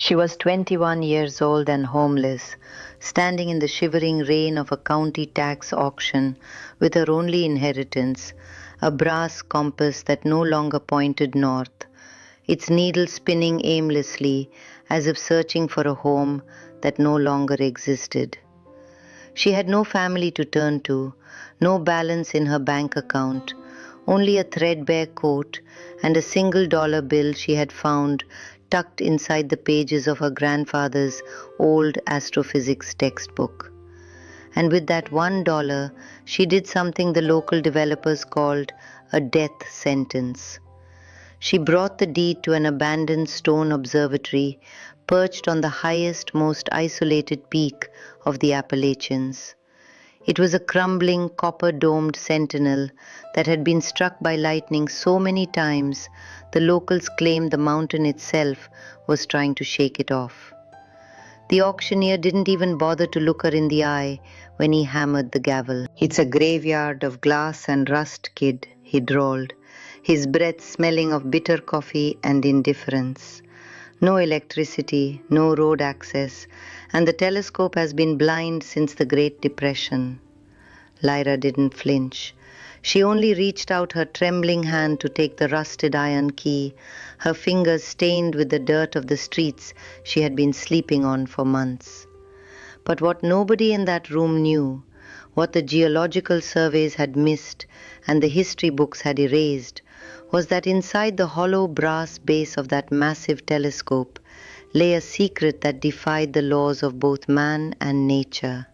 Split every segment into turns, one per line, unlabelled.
She was 21 years old and homeless, standing in the shivering rain of a county tax auction with her only inheritance, a brass compass that no longer pointed north, its needle spinning aimlessly as if searching for a home that no longer existed. She had no family to turn to, no balance in her bank account, only a threadbare coat and a single-dollar bill she had found tucked inside the pages of her grandfather's old astrophysics textbook. And with that $1, she did something the local developers called a death sentence. She brought the deed to an abandoned stone observatory perched on the highest, most isolated peak of the Appalachians. It was a crumbling, copper-domed sentinel that had been struck by lightning so many times the locals claimed the mountain itself was trying to shake it off. The auctioneer didn't even bother to look her in the eye when he hammered the gavel. "It's a graveyard of glass and rust, kid," he drawled, his breath smelling of bitter coffee and indifference. "No electricity, no road access, and the telescope has been blind since the Great Depression." Lyra didn't flinch. She only reached out her trembling hand to take the rusted iron key, her fingers stained with the dirt of the streets she had been sleeping on for months. But what nobody in that room knew, what the geological surveys had missed and the history books had erased, was that inside the hollow brass base of that massive telescope lay a secret that defied the laws of both man and nature.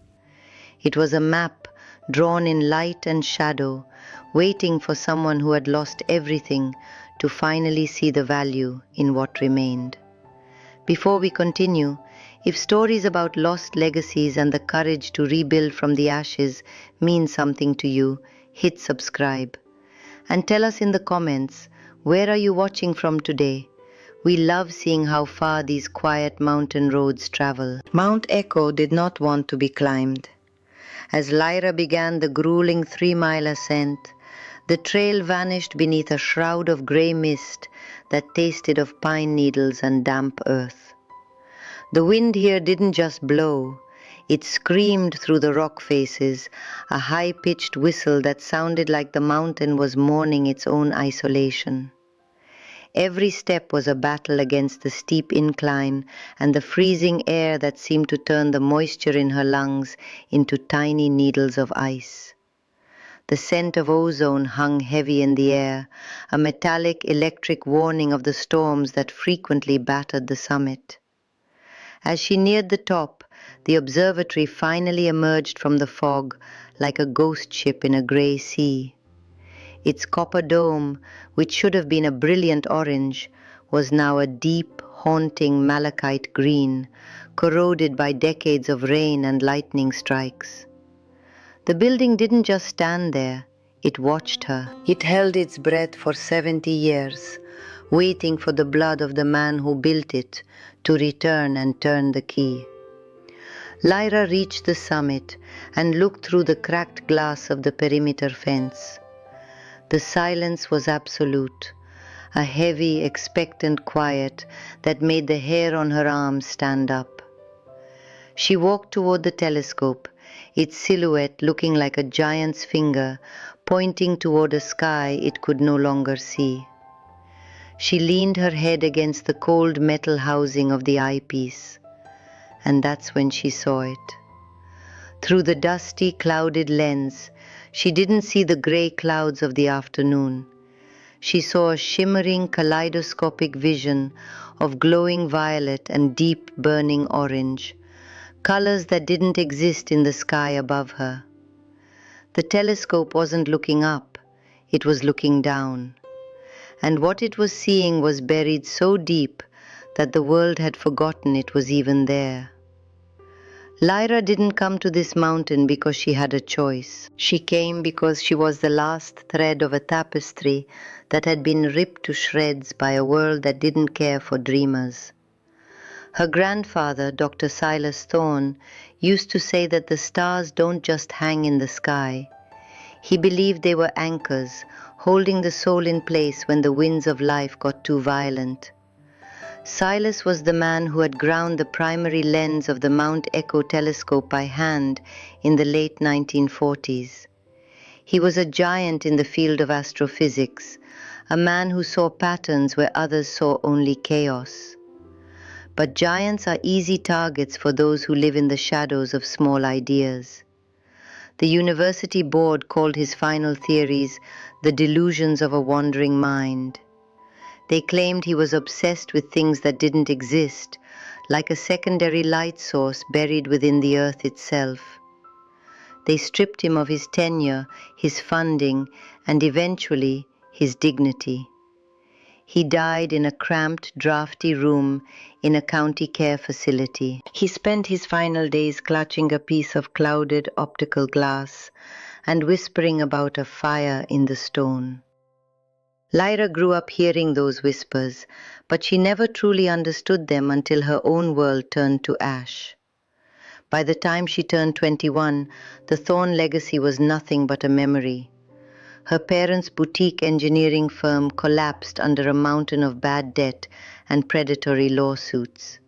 It was a map drawn in light and shadow, waiting for someone who had lost everything to finally see the value in what remained. Before we continue, if stories about lost legacies and the courage to rebuild from the ashes mean something to you, hit subscribe. And tell us in the comments, where are you watching from today? We love seeing how far these quiet mountain roads travel. Mount Echo did not want to be climbed. As Lyra began the grueling 3-mile ascent, the trail vanished beneath a shroud of grey mist that tasted of pine needles and damp earth. The wind here didn't just blow, it screamed through the rock faces, a high-pitched whistle that sounded like the mountain was mourning its own isolation. Every step was a battle against the steep incline and the freezing air that seemed to turn the moisture in her lungs into tiny needles of ice. The scent of ozone hung heavy in the air, a metallic electric warning of the storms that frequently battered the summit. As she neared the top, the observatory finally emerged from the fog like a ghost ship in a grey sea. Its copper dome, which should have been a brilliant orange, was now a deep, haunting malachite green, corroded by decades of rain and lightning strikes. The building didn't just stand there, it watched her. It held its breath for 70 years, waiting for the blood of the man who built it to return and turn the key. Lyra reached the summit and looked through the cracked glass of the perimeter fence. The silence was absolute, a heavy, expectant quiet that made the hair on her arms stand up. She walked toward the telescope, its silhouette looking like a giant's finger pointing toward a sky it could no longer see. She leaned her head against the cold metal housing of the eyepiece, and that's when she saw it. Through the dusty, clouded lens, she didn't see the grey clouds of the afternoon. She saw a shimmering, kaleidoscopic vision of glowing violet and deep, burning orange, colors that didn't exist in the sky above her. The telescope wasn't looking up, it was looking down. And what it was seeing was buried so deep that the world had forgotten it was even there. Lyra didn't come to this mountain because she had a choice. She came because she was the last thread of a tapestry that had been ripped to shreds by a world that didn't care for dreamers. Her grandfather, Dr. Silas Thorne, used to say that the stars don't just hang in the sky. He believed they were anchors, holding the soul in place when the winds of life got too violent. Silas was the man who had ground the primary lens of the Mount Echo telescope by hand in the late 1940s. He was a giant in the field of astrophysics, a man who saw patterns where others saw only chaos. But giants are easy targets for those who live in the shadows of small ideas. The university board called his final theories the delusions of a wandering mind. They claimed he was obsessed with things that didn't exist, like a secondary light source buried within the earth itself. They stripped him of his tenure, his funding, and eventually his dignity. He died in a cramped, drafty room in a county care facility. He spent his final days clutching a piece of clouded optical glass and whispering about a fire in the stone. Lyra grew up hearing those whispers, but she never truly understood them until her own world turned to ash. By the time she turned 21, the Thorne legacy was nothing but a memory. Her parents' boutique engineering firm collapsed under a mountain of bad debt and predatory lawsuits.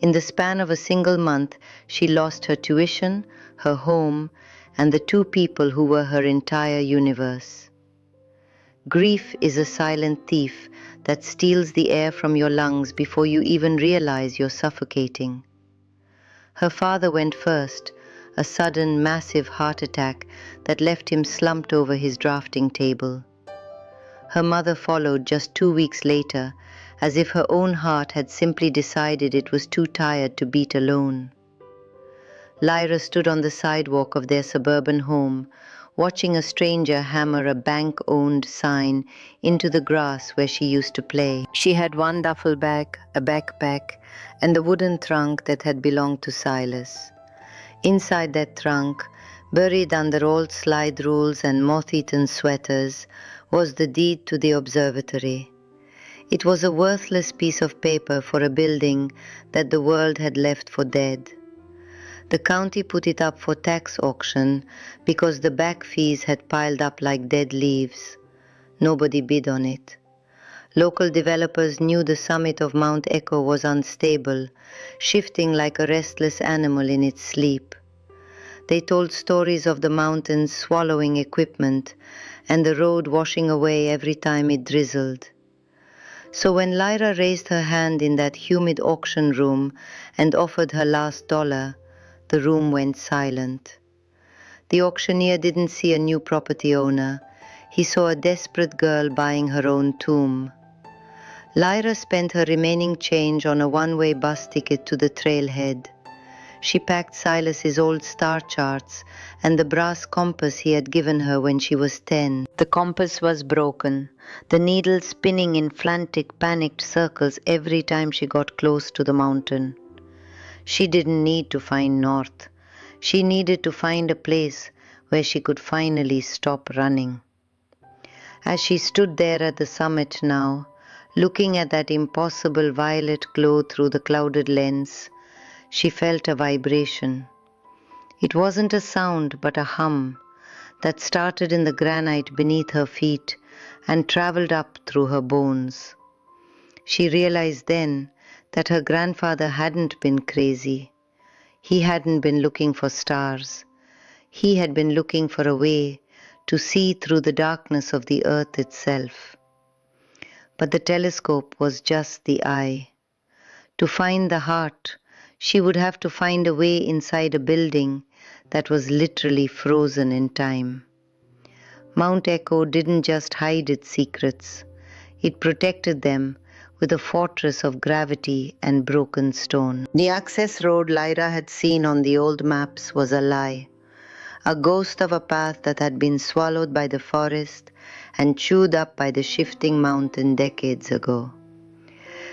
In the span of a single month, she lost her tuition, her home, and the two people who were her entire universe. Grief is a silent thief that steals the air from your lungs before you even realize you're suffocating. Her father went first, a sudden, massive heart attack that left him slumped over his drafting table. Her mother followed just 2 weeks later, as if her own heart had simply decided it was too tired to beat alone. Lyra stood on the sidewalk of their suburban home, watching a stranger hammer a bank-owned sign into the grass where she used to play. She had one duffel bag, a backpack, and the wooden trunk that had belonged to Silas. Inside that trunk, buried under old slide rules and moth-eaten sweaters, was the deed to the observatory. It was a worthless piece of paper for a building that the world had left for dead. The county put it up for tax auction because the back fees had piled up like dead leaves. Nobody bid on it. Local developers knew the summit of Mount Echo was unstable, shifting like a restless animal in its sleep. They told stories of the mountains swallowing equipment and the road washing away every time it drizzled. So when Lyra raised her hand in that humid auction room and offered her last dollar, the room went silent. The auctioneer didn't see a new property owner. He saw a desperate girl buying her own tomb. Lyra spent her remaining change on a one-way bus ticket to the trailhead. She packed Silas's old star charts and the brass compass he had given her when she was 10. The compass was broken, the needle spinning in frantic, panicked circles every time she got close to the mountain. She didn't need to find north. She needed to find a place where she could finally stop running. As she stood there at the summit now, looking at that impossible violet glow through the clouded lens, she felt a vibration. It wasn't a sound but a hum that started in the granite beneath her feet and traveled up through her bones. She realized then that her grandfather hadn't been crazy. He hadn't been looking for stars. He had been looking for a way to see through the darkness of the earth itself. But the telescope was just the eye. To find the heart, she would have to find a way inside a building that was literally frozen in time. Mount Echo didn't just hide its secrets. It protected them with a fortress of gravity and broken stone. The access road Lyra had seen on the old maps was a lie, a ghost of a path that had been swallowed by the forest and chewed up by the shifting mountain decades ago.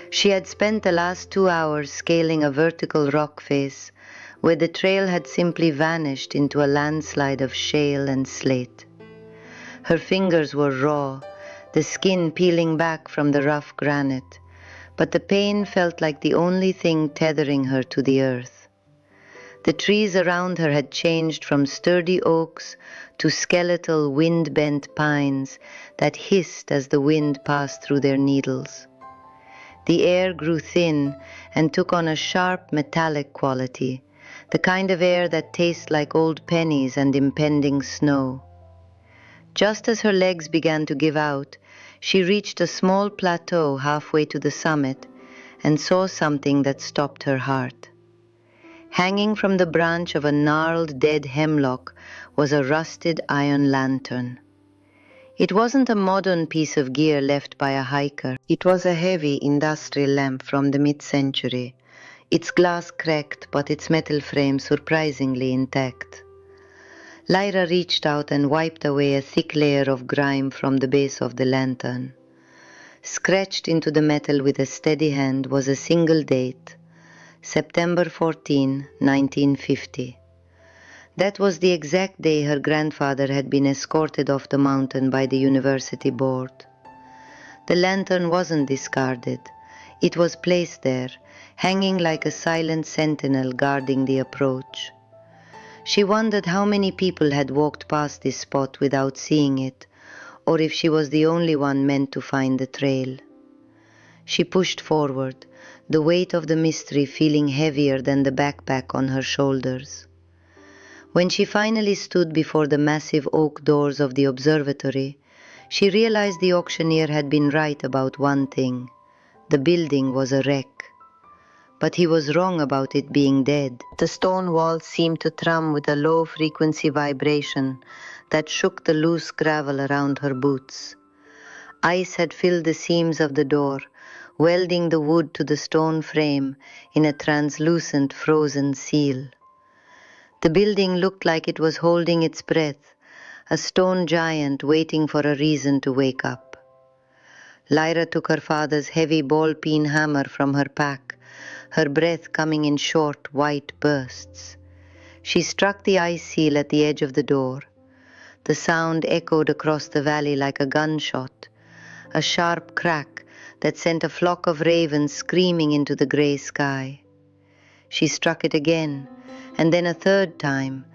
She had spent the last 2 hours scaling a vertical rock face where the trail had simply vanished into a landslide of shale and slate. Her fingers were raw, the skin peeling back from the rough granite, but the pain felt like the only thing tethering her to the earth. The trees around her had changed from sturdy oaks to skeletal wind-bent pines that hissed as the wind passed through their needles. The air grew thin and took on a sharp metallic quality, the kind of air that tastes like old pennies and impending snow. Just as her legs began to give out, she reached a small plateau halfway to the summit and saw something that stopped her heart. Hanging from the branch of a gnarled dead hemlock was a rusted iron lantern. It wasn't a modern piece of gear left by a hiker. It was a heavy industrial lamp from the mid-century, its glass cracked but its metal frame surprisingly intact. Lyra reached out and wiped away a thick layer of grime from the base of the lantern. Scratched into the metal with a steady hand was a single date, September 14, 1950. That was the exact day her grandfather had been escorted off the mountain by the university board. The lantern wasn't discarded. It was placed there, hanging like a silent sentinel guarding the approach. She wondered how many people had walked past this spot without seeing it, or if she was the only one meant to find the trail. She pushed forward, the weight of the mystery feeling heavier than the backpack on her shoulders. When she finally stood before the massive oak doors of the observatory, she realized the auctioneer had been right about one thing. The building was a wreck. But he was wrong about it being dead. The stone walls seemed to thrum with a low-frequency vibration that shook the loose gravel around her boots. Ice had filled the seams of the door, welding the wood to the stone frame in a translucent frozen seal. The building looked like it was holding its breath, a stone giant waiting for a reason to wake up. Lyra took her father's heavy ball-peen hammer from her pack, her breath coming in short, white bursts. She struck the ice seal at the edge of the door. The sound echoed across the valley like a gunshot, a sharp crack that sent a flock of ravens screaming into the gray sky. She struck it again, and then a third time,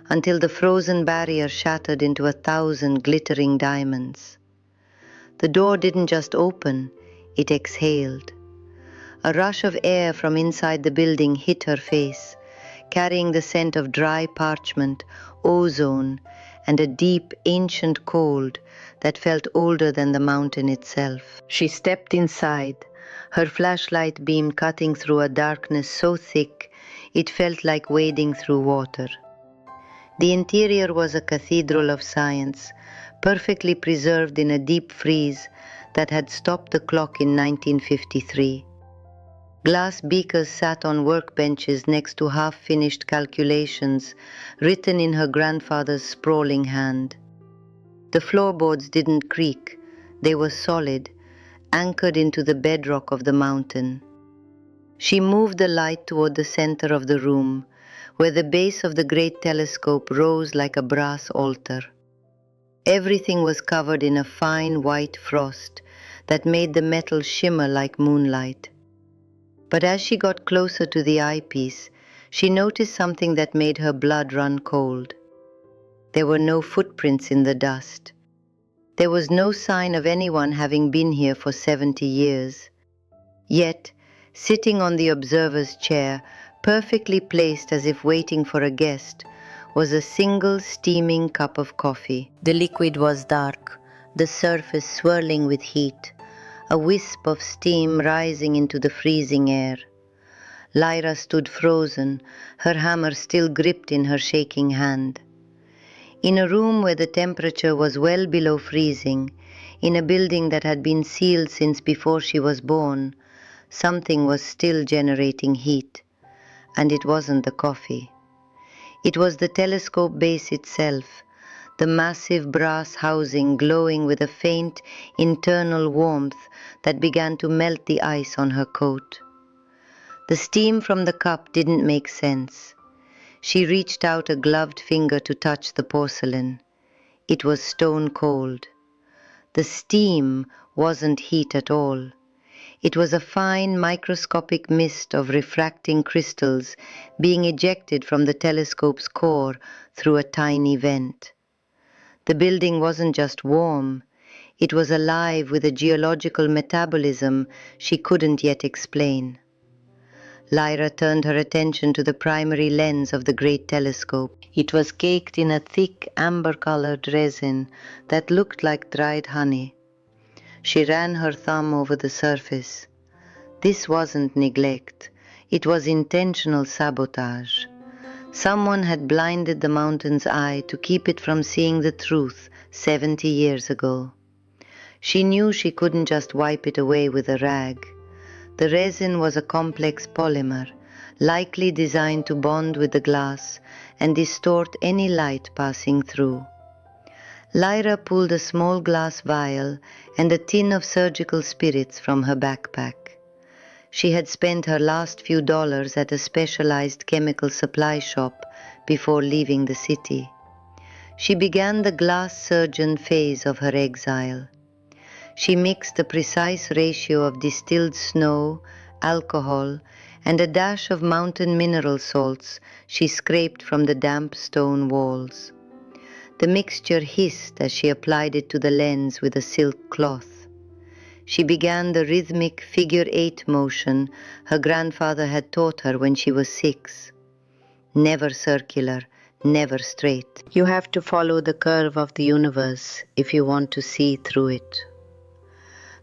until the frozen barrier shattered into 1,000 glittering diamonds. The door didn't just open, it exhaled. A rush of air from inside the building hit her face, carrying the scent of dry parchment, ozone, and a deep, ancient cold that felt older than the mountain itself. She stepped inside, her flashlight beam cutting through a darkness so thick it felt like wading through water. The interior was a cathedral of science, perfectly preserved in a deep freeze that had stopped the clock in 1953. Glass beakers sat on workbenches next to half-finished calculations written in her grandfather's sprawling hand. The floorboards didn't creak, they were solid, anchored into the bedrock of the mountain. She moved the light toward the center of the room, where the base of the great telescope rose like a brass altar. Everything was covered in a fine white frost that made the metal shimmer like moonlight. But as she got closer to the eyepiece, she noticed something that made her blood run cold. There were no footprints in the dust. There was no sign of anyone having been here for 70 years. Yet, sitting on the observer's chair, perfectly placed as if waiting for a guest, was a single steaming cup of coffee. The liquid was dark, the surface swirling with heat, a wisp of steam rising into the freezing air. Lyra stood frozen, her hammer still gripped in her shaking hand. In a room where the temperature was well below freezing, in a building that had been sealed since before she was born, something was still generating heat, and it wasn't the coffee. It was the telescope base itself, the massive brass housing glowing with a faint internal warmth that began to melt the ice on her coat. The steam from the cup didn't make sense. She reached out a gloved finger to touch the porcelain. It was stone cold. The steam wasn't heat at all. It was a fine microscopic mist of refracting crystals being ejected from the telescope's core through a tiny vent. The building wasn't just warm, It was alive with a geological metabolism she couldn't yet explain. Lyra turned her attention to the primary lens of the great telescope. It was caked in a thick amber-colored resin that looked like dried honey. She ran her thumb over the surface. This wasn't neglect. It was intentional sabotage. Someone had blinded the mountain's eye to keep it from seeing the truth 70 years ago. She knew she couldn't just wipe it away with a rag. The resin was a complex polymer, likely designed to bond with the glass and distort any light passing through. Lyra pulled a small glass vial and a tin of surgical spirits from her backpack. She had spent her last few dollars at a specialized chemical supply shop before leaving the city. She began the glass surgeon phase of her exile. She mixed a precise ratio of distilled snow, alcohol, and a dash of mountain mineral salts she scraped from the damp stone walls. The mixture hissed as she applied it to the lens with a silk cloth. She began the rhythmic figure-8 motion her grandfather had taught her when she was 6. Never circular, never straight. You have to follow the curve of the universe if you want to see through it.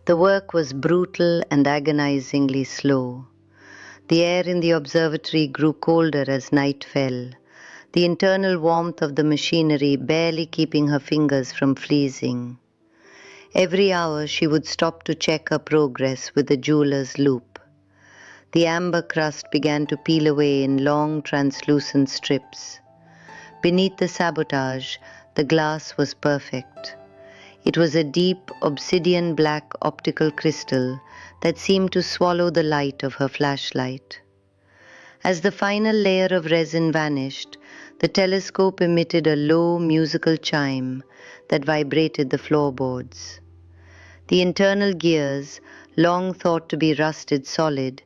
The work was brutal and agonizingly slow. The air in the observatory grew colder as night fell, the internal warmth of the machinery barely keeping her fingers from freezing. Every hour she would stop to check her progress with the jeweler's loupe. The amber crust began to peel away in long translucent strips. Beneath the sabotage, the glass was perfect. It was a deep, obsidian-black optical crystal that seemed to swallow the light of her flashlight. As the final layer of resin vanished, the telescope emitted a low musical chime that vibrated the floorboards. The internal gears, long thought to be rusted solid,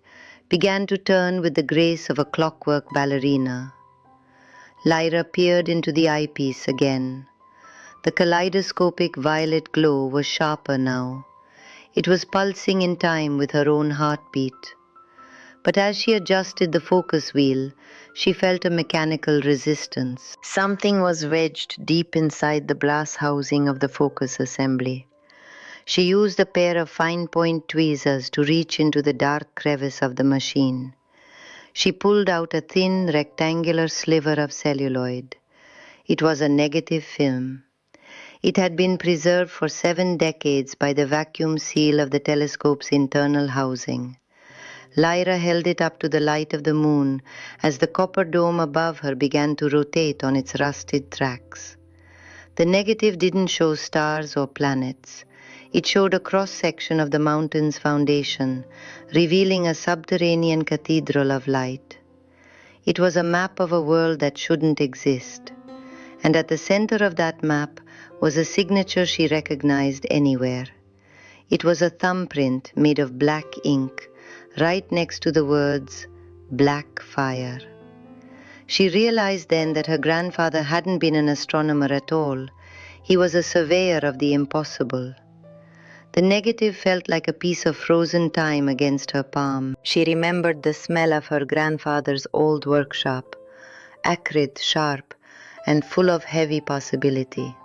began to turn with the grace of a clockwork ballerina. Lyra peered into the eyepiece again. The kaleidoscopic violet glow was sharper now. It was pulsing in time with her own heartbeat. But as she adjusted the focus wheel, she felt a mechanical resistance. Something was wedged deep inside the brass housing of the focus assembly. She used a pair of fine-point tweezers to reach into the dark crevice of the machine. She pulled out a thin, rectangular sliver of celluloid. It was a negative film. It had been preserved for 7 decades by the vacuum seal of the telescope's internal housing. Lyra held it up to the light of the moon as the copper dome above her began to rotate on its rusted tracks. The negative didn't show stars or planets. It showed a cross-section of the mountain's foundation, revealing a subterranean cathedral of light. It was a map of a world that shouldn't exist. And at the center of that map was a signature she recognized anywhere. It was a thumbprint made of black ink, right next to the words, Black Fire. She realized then that her grandfather hadn't been an astronomer at all. He was a surveyor of the impossible. The negative felt like a piece of frozen time against her palm. She remembered the smell of her grandfather's old workshop, acrid, sharp, and full of heavy possibility.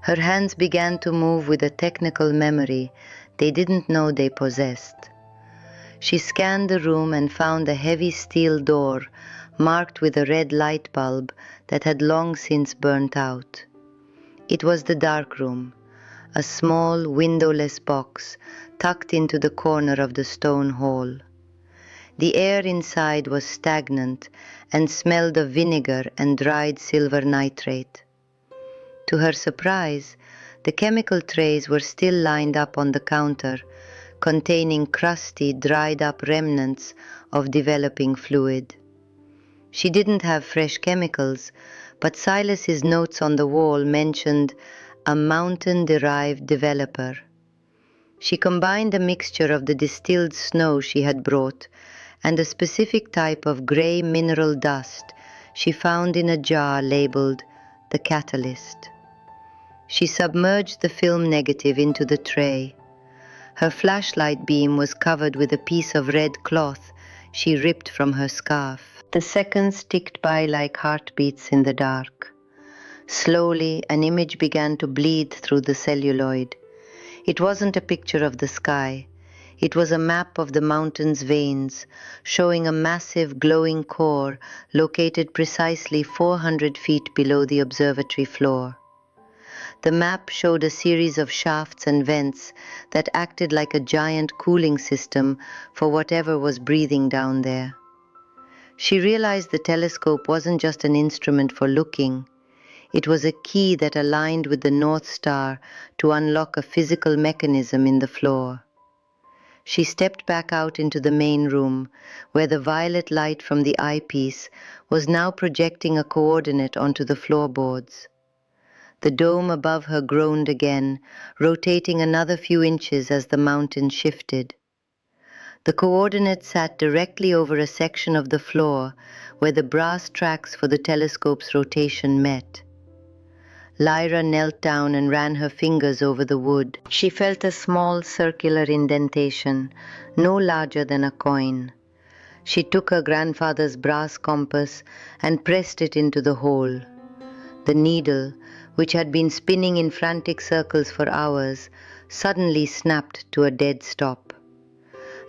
Her hands began to move with a technical memory they didn't know they possessed. She scanned the room and found a heavy steel door marked with a red light bulb that had long since burnt out. It was the darkroom, a small windowless box tucked into the corner of the stone hall. The air inside was stagnant and smelled of vinegar and dried silver nitrate. To her surprise, the chemical trays were still lined up on the counter, containing crusty, dried-up remnants of developing fluid. She didn't have fresh chemicals, but Silas's notes on the wall mentioned a mountain-derived developer. She combined a mixture of the distilled snow she had brought and a specific type of gray mineral dust she found in a jar labeled the catalyst. She submerged the film negative into the tray. Her flashlight beam was covered with a piece of red cloth she ripped from her scarf. The seconds ticked by like heartbeats in the dark. Slowly, an image began to bleed through the celluloid. It wasn't a picture of the sky. It was a map of the mountain's veins, showing a massive glowing core located precisely 400 feet below the observatory floor. The map showed a series of shafts and vents that acted like a giant cooling system for whatever was breathing down there. She realized the telescope wasn't just an instrument for looking. It was a key that aligned with the North Star to unlock a physical mechanism in the floor. She stepped back out into the main room, where the violet light from the eyepiece was now projecting a coordinate onto the floorboards. The dome above her groaned again, rotating another few inches as the mountain shifted. The coordinate sat directly over a section of the floor where the brass tracks for the telescope's rotation met. Lyra knelt down and ran her fingers over the wood. She felt a small circular indentation, no larger than a coin. She took her grandfather's brass compass and pressed it into the hole. The needle, which had been spinning in frantic circles for hours, suddenly snapped to a dead stop.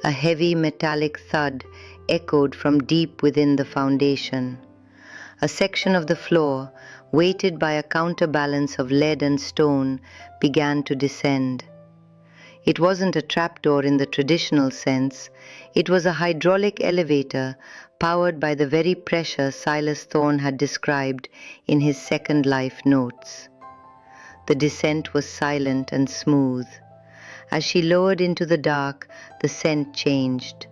A heavy metallic thud echoed from deep within the foundation. A section of the floor, weighted by a counterbalance of lead and stone, began to descend. It wasn't a trapdoor in the traditional sense. It was a hydraulic elevator powered by the very pressure Silas Thorne had described in his Second Life notes. The descent was silent and smooth. As she lowered into the dark, the scent changed.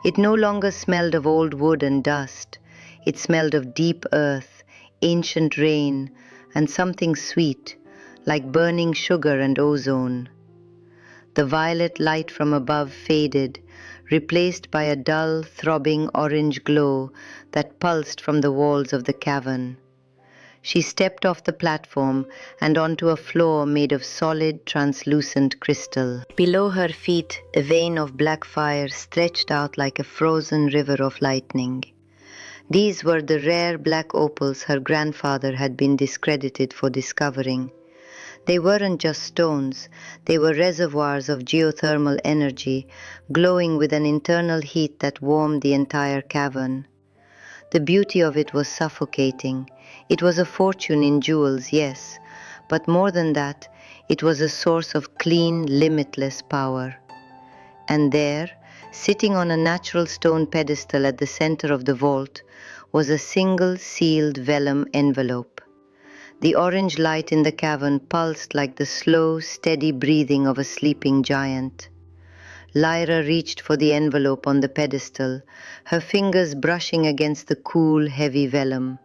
It no longer smelled of old wood and dust. It smelled of deep earth, ancient rain, and something sweet, like burning sugar and ozone. The violet light from above faded, replaced by a dull, throbbing orange glow that pulsed from the walls of the cavern. She stepped off the platform and onto a floor made of solid, translucent crystal. Below her feet, a vein of black fire stretched out like a frozen river of lightning. These were the rare black opals her grandfather had been discredited for discovering. They weren't just stones, they were reservoirs of geothermal energy, glowing with an internal heat that warmed the entire cavern. The beauty of it was suffocating. It was a fortune in jewels, yes, but more than that, it was a source of clean, limitless power. And there, sitting on a natural stone pedestal at the center of the vault, was a single sealed vellum envelope. The orange light in the cavern pulsed like the slow, steady breathing of a sleeping giant. Lyra reached for the envelope on the pedestal, her fingers brushing against the cool, heavy vellum.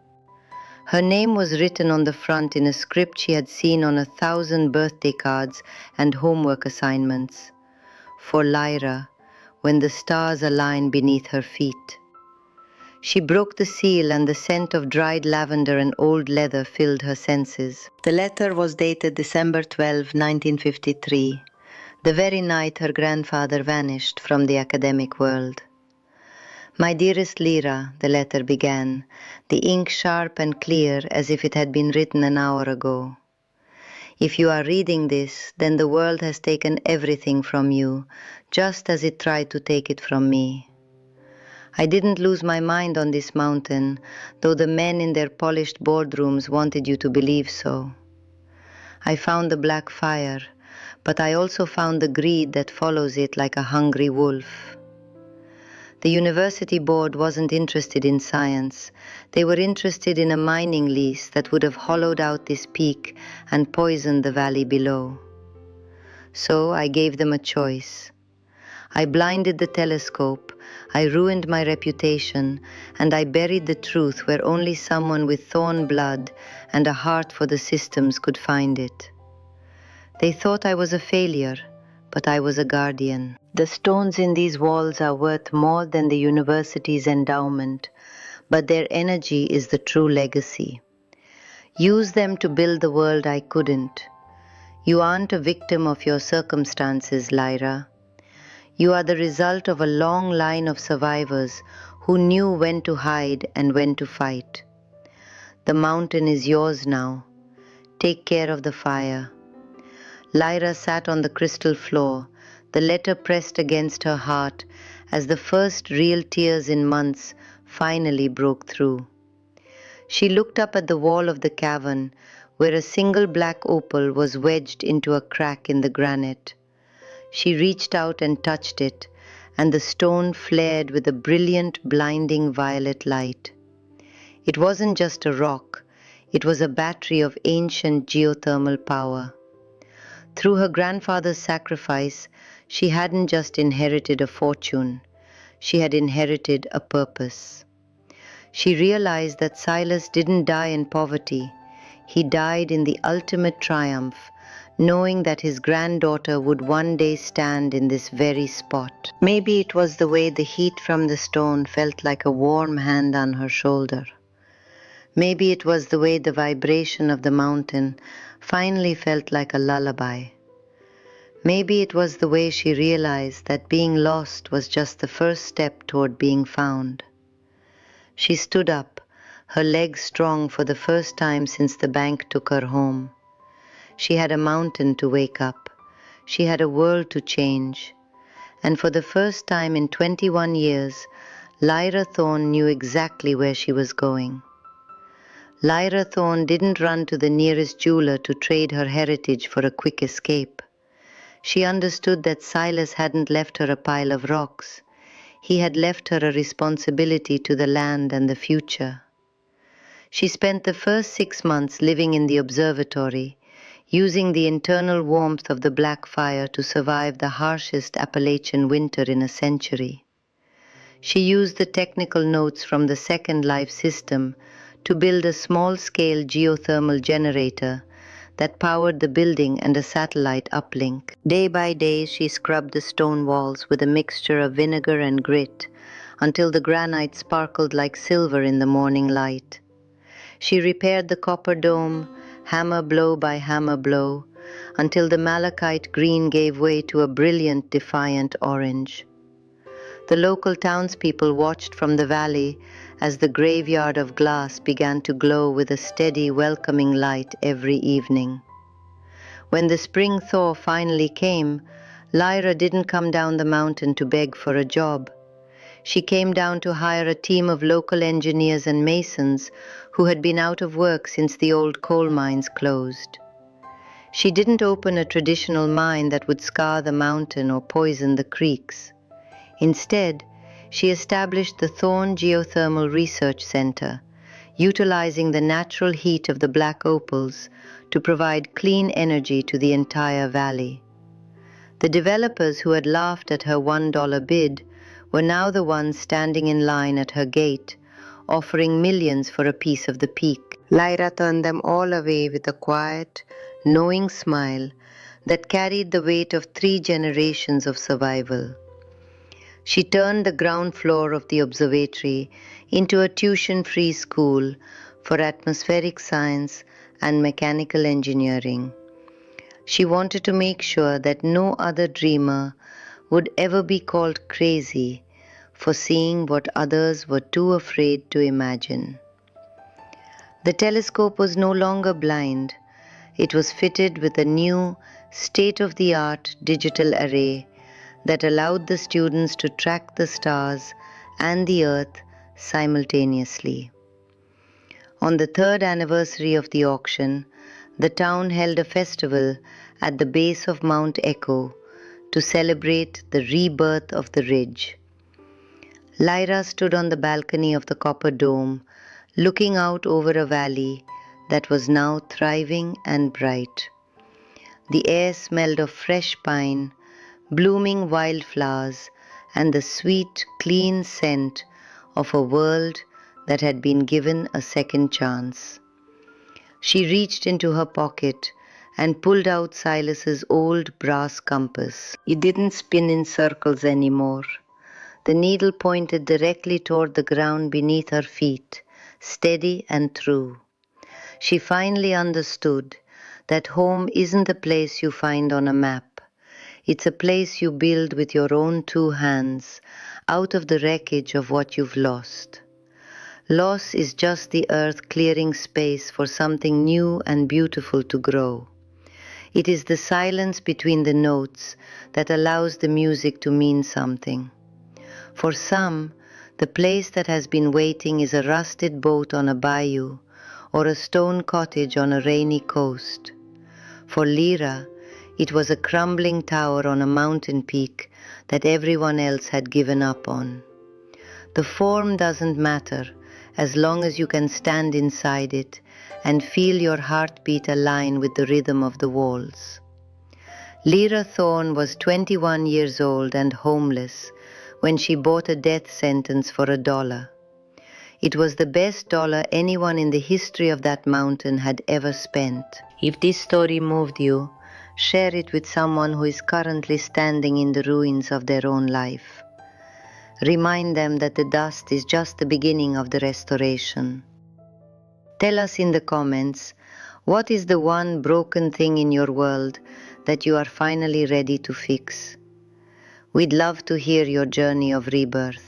Her name was written on the front in a script she had seen on 1,000 birthday cards and homework assignments. For Lyra, when the stars align beneath her feet. She broke the seal, and the scent of dried lavender and old leather filled her senses. The letter was dated December 12, 1953, the very night her grandfather vanished from the academic world. "My dearest Lyra," the letter began, the ink sharp and clear as if it had been written an hour ago. "If you are reading this, then the world has taken everything from you, just as it tried to take it from me. I didn't lose my mind on this mountain, though the men in their polished boardrooms wanted you to believe so. I found the black fire, but I also found the greed that follows it like a hungry wolf. The university board wasn't interested in science. They were interested in a mining lease that would have hollowed out this peak and poisoned the valley below. So I gave them a choice. I blinded the telescope, I ruined my reputation, and I buried the truth where only someone with Thorne blood and a heart for the systems could find it. They thought I was a failure, but I was a guardian. The stones in these walls are worth more than the university's endowment, but their energy is the true legacy. Use them to build the world I couldn't. You aren't a victim of your circumstances, Lyra. You are the result of a long line of survivors who knew when to hide and when to fight. The mountain is yours now. Take care of the fire. Lyra sat on the crystal floor, the letter pressed against her heart as the first real tears in months finally broke through. She looked up at the wall of the cavern where a single black opal was wedged into a crack in the granite. She reached out and touched it, and the stone flared with a brilliant, blinding violet light. It wasn't just a rock, it was a battery of ancient geothermal power. Through her grandfather's sacrifice, she hadn't just inherited a fortune, she had inherited a purpose. She realized that Silas didn't die in poverty, he died in the ultimate triumph, knowing that his granddaughter would one day stand in this very spot. Maybe it was the way the heat from the stone felt like a warm hand on her shoulder. Maybe it was the way the vibration of the mountain finally felt like a lullaby. Maybe it was the way she realized that being lost was just the first step toward being found. She stood up, her legs strong for the first time since the bank took her home. She had a mountain to wake up. She had a world to change. And for the first time in 21 years, Lyra Thorne knew exactly where she was going. Lyra Thorne didn't run to the nearest jeweler to trade her heritage for a quick escape. She understood that Silas hadn't left her a pile of rocks. He had left her a responsibility to the land and the future. She spent the first 6 months living in the observatory, using the internal warmth of the black fire to survive the harshest Appalachian winter in a century. She used the technical notes from the Second Life system to build a small-scale geothermal generator that powered the building and a satellite uplink. Day by day, she scrubbed the stone walls with a mixture of vinegar and grit until the granite sparkled like silver in the morning light. She repaired the copper dome, hammer blow by hammer blow, until the malachite green gave way to a brilliant, defiant orange. The local townspeople watched from the valley as the graveyard of glass began to glow with a steady, welcoming light every evening. When the spring thaw finally came, Lyra didn't come down the mountain to beg for a job. She came down to hire a team of local engineers and masons who had been out of work since the old coal mines closed. She didn't open a traditional mine that would scar the mountain or poison the creeks. Instead, she established the Thorne Geothermal Research Center, utilizing the natural heat of the black opals to provide clean energy to the entire valley. The developers who had laughed at her $1 bid were now the ones standing in line at her gate, offering millions for a piece of the peak. Lyra turned them all away with a quiet, knowing smile that carried the weight of 3 generations of survival. She turned the ground floor of the observatory into a tuition-free school for atmospheric science and mechanical engineering. She wanted to make sure that no other dreamer would ever be called crazy for seeing what others were too afraid to imagine. The telescope was no longer blind. It was fitted with a new, state-of-the-art digital array that allowed the students to track the stars and the earth simultaneously. On the 3rd anniversary of the auction, the town held a festival at the base of Mount Echo to celebrate the rebirth of the ridge. Lyra stood on the balcony of the copper dome, looking out over a valley that was now thriving and bright. The air smelled of fresh pine, blooming wildflowers, and the sweet, clean scent of a world that had been given a second chance. She reached into her pocket and pulled out Silas's old brass compass. It didn't spin in circles anymore. The needle pointed directly toward the ground beneath her feet, steady and true. She finally understood that home isn't a place you find on a map. It's a place you build with your own two hands, out of the wreckage of what you've lost. Loss is just the earth clearing space for something new and beautiful to grow. It is the silence between the notes that allows the music to mean something. For some, the place that has been waiting is a rusted boat on a bayou or a stone cottage on a rainy coast. For Lyra, it was a crumbling tower on a mountain peak that everyone else had given up on. The form doesn't matter as long as you can stand inside it and feel your heartbeat align with the rhythm of the walls. Lyra Thorne was 21 years old and homeless when she bought a death sentence for $1. It was the best dollar anyone in the history of that mountain had ever spent. If this story moved you, share it with someone who is currently standing in the ruins of their own life. Remind them that the dust is just the beginning of the restoration. Tell us in the comments, what is the one broken thing in your world that you are finally ready to fix? We'd love to hear your journey of rebirth.